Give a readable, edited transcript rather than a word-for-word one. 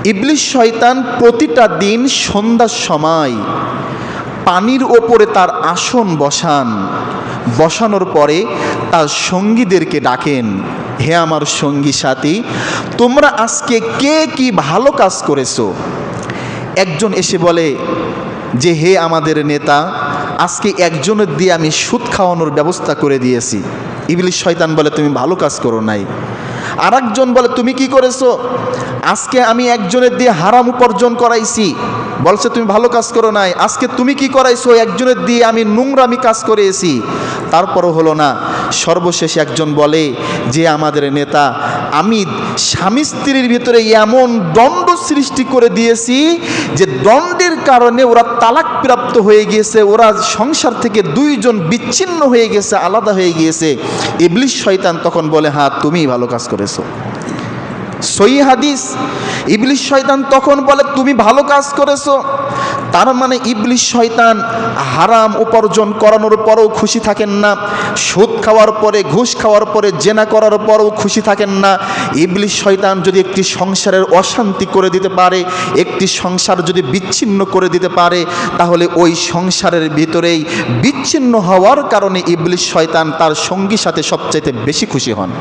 ইবলিস শয়তান প্রতিটা দিন সন্ধ্যার সময় পানির ওপরে তার আসন বসানোর পরে তার সঙ্গীদেরকে ডাকেন, হে আমার সঙ্গী সাথী, তোমরা আজকে কে কি ভালো কাজ করেছো? একজন এসে বলে যে, হে আমাদের নেতা, আজকে একজনের দিয়ে আমি সুদ খাওয়ানোর ব্যবস্থা করে দিয়েছি। ইবলিস শয়তান বলে, তুমি ভালো কাজ করো নাই। আর একজন বলে, তুমি কি করেছো? আজকে আমি একজনের দিয়ে হারাম উপার্জন করাইছি। বলছে, তুমি ভালো কাজ করো নাই। আজকে তুমি কি করাইছো? একজনের দিয়ে আমি নোংরামি কাজ করেছি। তারপরও হলো না। সর্বশেষে একজন বলে যে, আমাদের নেতা, আমি স্বামী স্ত্রীর ভিতরে এমন দণ্ড সৃষ্টি করে দিয়েছি যে দণ্ডের কারণে ওরা তালাক প্রাপ্ত হয়ে গিয়েছে, ওরা সংসার থেকে দুইজন বিচ্ছিন্ন হয়ে গেছে, আলাদা হয়ে গিয়েছে। ইবলিস শয়তান তখন বলে, হ্যাঁ, তুমিই ভালো কাজ করেছো। সহিহ হাদিস। ইবলিস শয়তান তখন বলে, তুমি ভালো কাজ করেছো। তার মানে ইবলিস শয়তান হারাম উপার্জন করানোর পরেও খুশি থাকেন না, সুদ খাওয়ার পরে, ঘুষ খাওয়ার পরে, জেনা করার পরেও খুশি থাকেন না। ইবলিস শয়তান যদি একটি সংসারের অশান্তি করে দিতে পারে, একটি সংসার যদি বিচ্ছিন্ন করে দিতে পারে, তাহলে ওই সংসারের ভিতরেই বিচ্ছিন্ন হওয়ার কারণে ইবলিস শয়তান তার সঙ্গীর সাথে সবচাইতে বেশি খুশি হন।